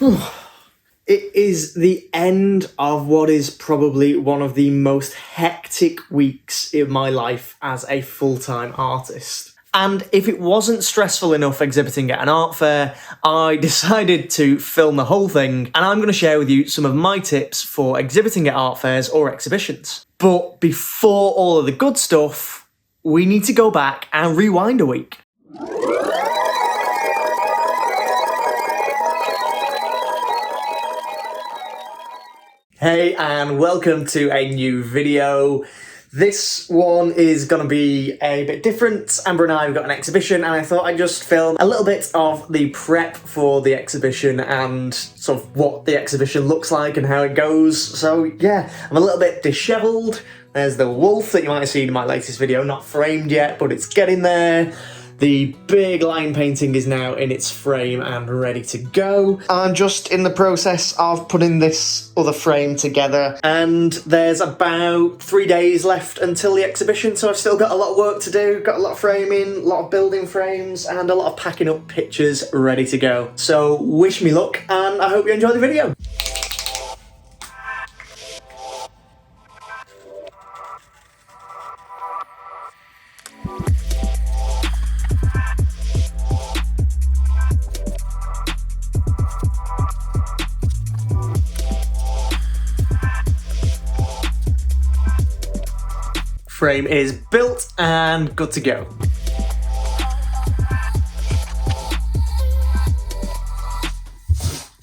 It is the end of what is probably one of the most hectic weeks in my life as a full-time artist. And if it wasn't stressful enough exhibiting at an art fair, I decided to film the whole thing, and I'm going to share with you some of my tips for exhibiting at art fairs or exhibitions. But before all of the good stuff, we need to go back and rewind a week. Hey, and welcome to a new video. This one is going to be a bit different. Amber and I have got an exhibition, and I thought I'd just film a little bit of the prep for the exhibition and sort of what the exhibition looks like and how it goes. So yeah, I'm a little bit dishevelled. There's the wolf that you might have seen in my latest video, not framed yet, but it's getting there. The big lion painting is now in its frame and ready to go. I'm just in the process of putting this other frame together, and there's about 3 days left until the exhibition, so I've still got a lot of work to do. Got a lot of framing, a lot of building frames, and a lot of packing up pictures ready to go. So wish me luck, and I hope you enjoy the video. Frame is built and good to go.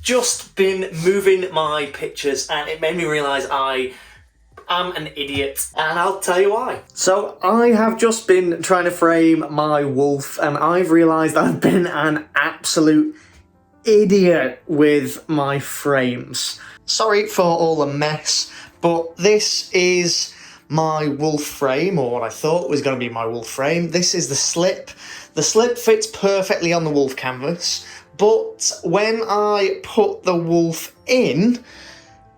Just been moving my pictures and it made me realise I am an idiot, and I'll tell you why. So I have just been trying to frame my wolf, and I've realised I've been an absolute idiot with my frames. Sorry for all the mess, but this is my wolf frame, or what I thought was going to be my wolf frame. This is the slip. The slip fits perfectly on the wolf canvas, but when I put the wolf in,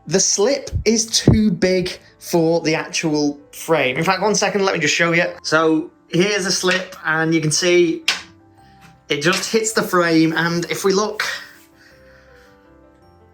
the slip is too big for the actual frame. In fact, 1 second, let me just show you. So here's the slip, and you can see it just hits the frame, and if we look,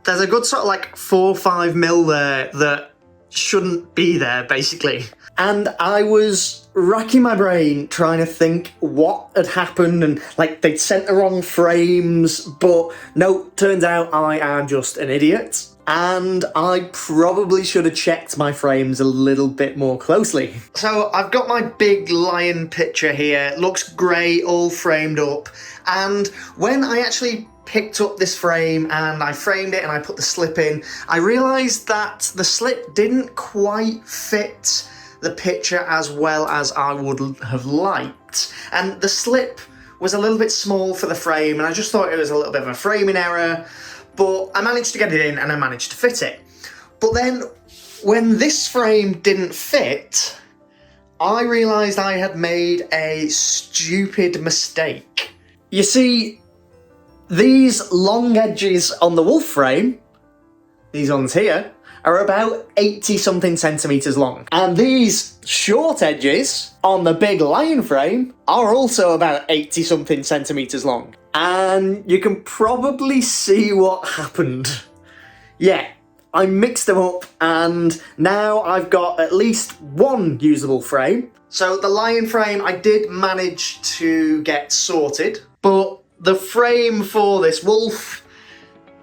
there's a good sort of like 4 or 5 mil there that shouldn't be there, basically. And I was racking my brain trying to think what had happened, and like they'd sent the wrong frames, but no, turns out I am just an idiot. And I probably should have checked my frames a little bit more closely. So I've got my big lion picture here, looks great, all framed up. And when I actually picked up this frame and I framed it and I put the slip in, I realised that the slip didn't quite fit the picture as well as I would have liked. And the slip was a little bit small for the frame, and I just thought it was a little bit of a framing error, but I managed to get it in and I managed to fit it. But then when this frame didn't fit, I realised I had made a stupid mistake. You see, these long edges on the wolf frame, these ones here, are about 80 something centimetres long. And these short edges on the big lion frame are also about 80 something centimetres long. And you can probably see what happened. Yeah, I mixed them up, and now I've got at least one usable frame. So the lion frame I did manage to get sorted, but the frame for this wolf,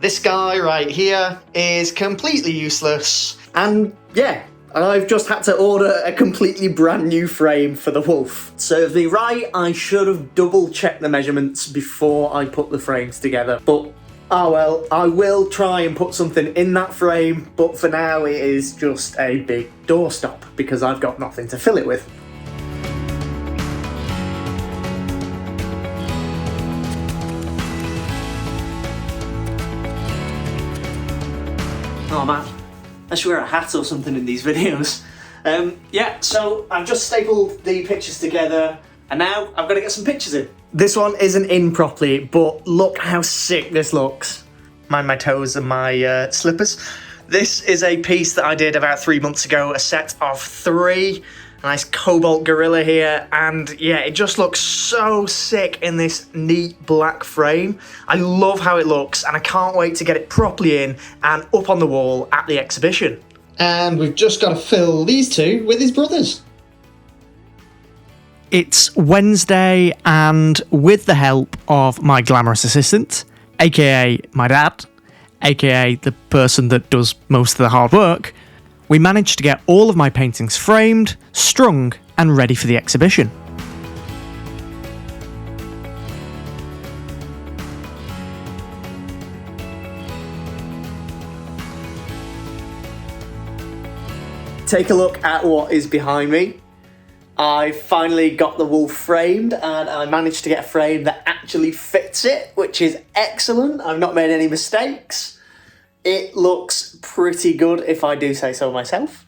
this guy right here, is completely useless. And yeah, I've just had to order a completely brand new frame for the wolf. Serves me right, I should have double checked the measurements before I put the frames together. But oh well, I will try and put something in that frame, but for now it is just a big doorstop because I've got nothing to fill it with. Oh man, I should wear a hat or something in these videos. Yeah, so I've just stapled the pictures together, and now I've got to get some pictures in. This one isn't in properly, but look how sick this looks. Mind my toes and my slippers. This is a piece that I did about 3 months ago, a set of 3. a nice cobalt gorilla here, and yeah, it just looks so sick in this neat black frame. I love how it looks, and I can't wait to get it properly in and up on the wall at the exhibition. And we've just got to fill these two with his brothers. It's Wednesday, and with the help of my glamorous assistant, aka my dad, aka the person that does most of the hard work, we managed to get all of my paintings framed, strung, and ready for the exhibition. Take a look at what is behind me. I finally got the wolf framed, and I managed to get a frame that actually fits it, which is excellent. I've not made any mistakes. It looks pretty good, if I do say so myself.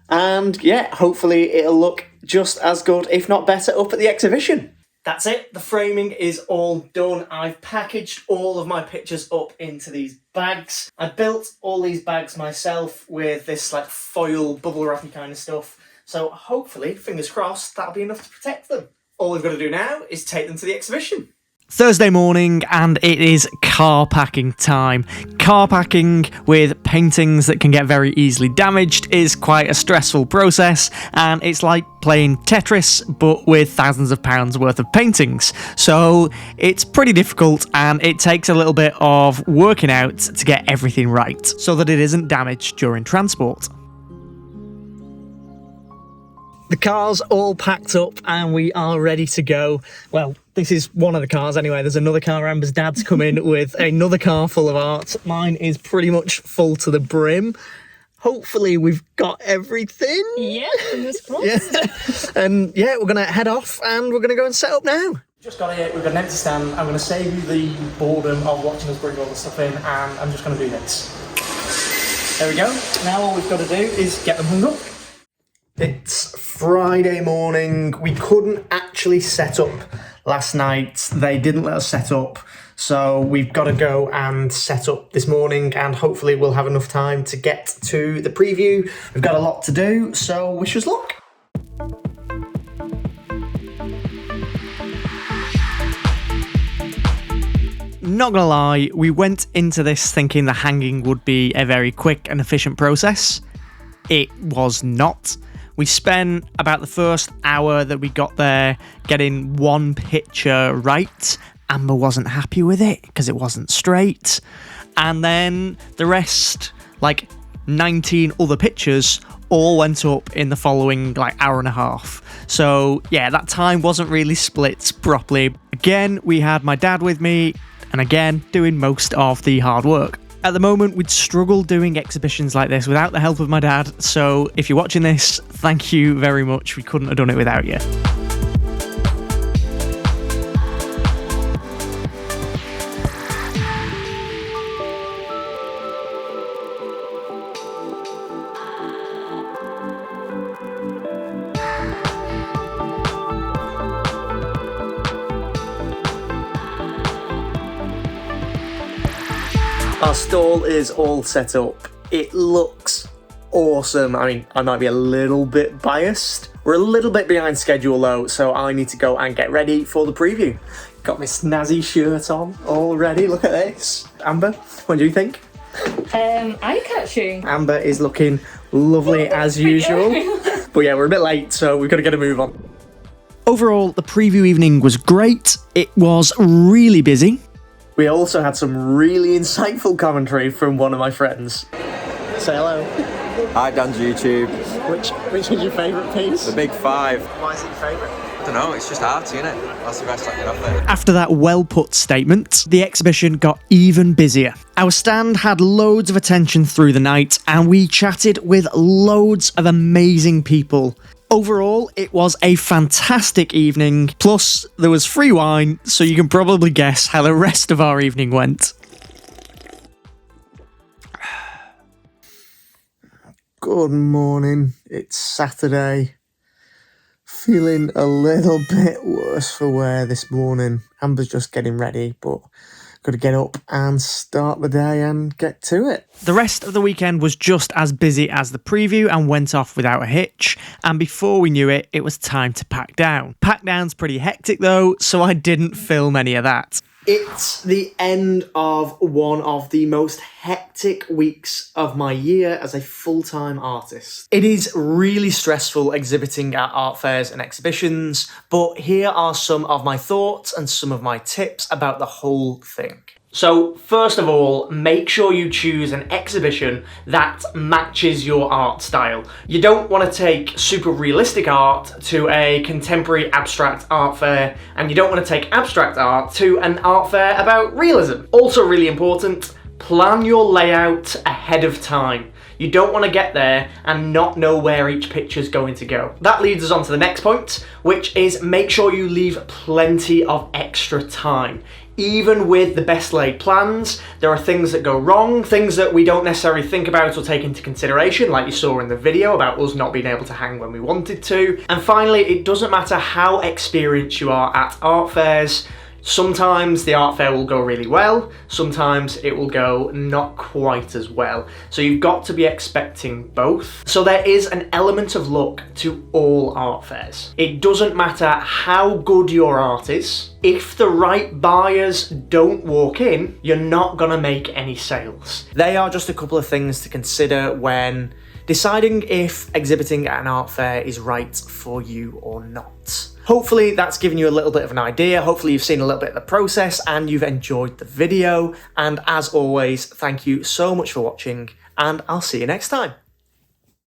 And yeah, hopefully it'll look just as good, if not better, up at the exhibition. That's it. The framing is all done. I've packaged all of my pictures up into these bags. I built all these bags myself with this like foil bubble wrappy kind of stuff. So hopefully, fingers crossed, that'll be enough to protect them. All we've got to do now is take them to the exhibition. Thursday morning, and it is car packing time. Car packing with paintings that can get very easily damaged is quite a stressful process, and it's like playing Tetris but with thousands of pounds worth of paintings. So it's pretty difficult, and it takes a little bit of working out to get everything right so that it isn't damaged during transport. The car's all packed up and we are ready to go. Well, this is one of the cars anyway. There's another car. Amber's dad's come in with another car full of art. Mine is pretty much full to the brim. Hopefully we've got everything. Yeah, fingers crossed. Yeah. And yeah, we're going to head off and we're going to go and set up now. Just got here, we've got an empty stand. I'm going to save you the boredom of watching us bring all the stuff in, and I'm just going to do this. There we go. Now all we've got to do is get them hung up. It's Friday morning. We couldn't actually set up last night. They didn't let us set up. So we've got to go and set up this morning, and hopefully we'll have enough time to get to the preview. We've got a lot to do, so wish us luck. Not gonna lie, we went into this thinking the hanging would be a very quick and efficient process. It was not. We spent about the first hour that we got there getting one picture right. Amber wasn't happy with it because it wasn't straight. And then the rest, like 19 other pictures, all went up in the following hour and a half. So yeah, that time wasn't really split properly. Again, we had my dad with me, and again, doing most of the hard work. At the moment, we'd struggle doing exhibitions like this without the help of my dad, so if you're watching this, thank you very much. We couldn't have done it without you. Our stall is all set up. It looks awesome. I mean, I might be a little bit biased. We're a little bit behind schedule though, so I need to go and get ready for the preview. Got my snazzy shirt on already. Look at this. Amber, what do you think? Eye-catching. Amber is looking lovely as usual. But yeah, we're a bit late, so we've got to get a move on. Overall, the preview evening was great. It was really busy. We also had some really insightful commentary from one of my friends. Say hello. Hi, Dan's YouTube. Which was your favourite piece? The Big Five. Why is it your favourite? I don't know, it's just arty, innit? That's the best I can offer. After that well-put statement, the exhibition got even busier. Our stand had loads of attention through the night, and we chatted with loads of amazing people. Overall, it was a fantastic evening, plus there was free wine, so you can probably guess how the rest of our evening went. Good morning, it's Saturday. Feeling a little bit worse for wear this morning. Amber's just getting ready, but got to get up and start the day and get to it. The rest of the weekend was just as busy as the preview and went off without a hitch, and before we knew it, it was time to pack down. Pack down's pretty hectic though, so I didn't film any of that. It's the end of one of the most hectic weeks of my year as a full-time artist. It is really stressful exhibiting at art fairs and exhibitions, but here are some of my thoughts and some of my tips about the whole thing. So first of all, make sure you choose an exhibition that matches your art style. You don't want to take super realistic art to a contemporary abstract art fair, and you don't want to take abstract art to an art fair about realism. Also really important, plan your layout ahead of time. You don't want to get there and not know where each picture's going to go. That leads us on to the next point, which is make sure you leave plenty of extra time. Even with the best laid plans, there are things that go wrong, things that we don't necessarily think about or take into consideration, like you saw in the video about us not being able to hang when we wanted to. And finally, it doesn't matter how experienced you are at art fairs, sometimes the art fair will go really well, sometimes it will go not quite as well. So you've got to be expecting both. So there is an element of luck to all art fairs. It doesn't matter how good your art is, if the right buyers don't walk in, you're not gonna make any sales. They are just a couple of things to consider when deciding if exhibiting at an art fair is right for you or not. Hopefully that's given you a little bit of an idea. Hopefully you've seen a little bit of the process and you've enjoyed the video. And as always, thank you so much for watching, and I'll see you next time.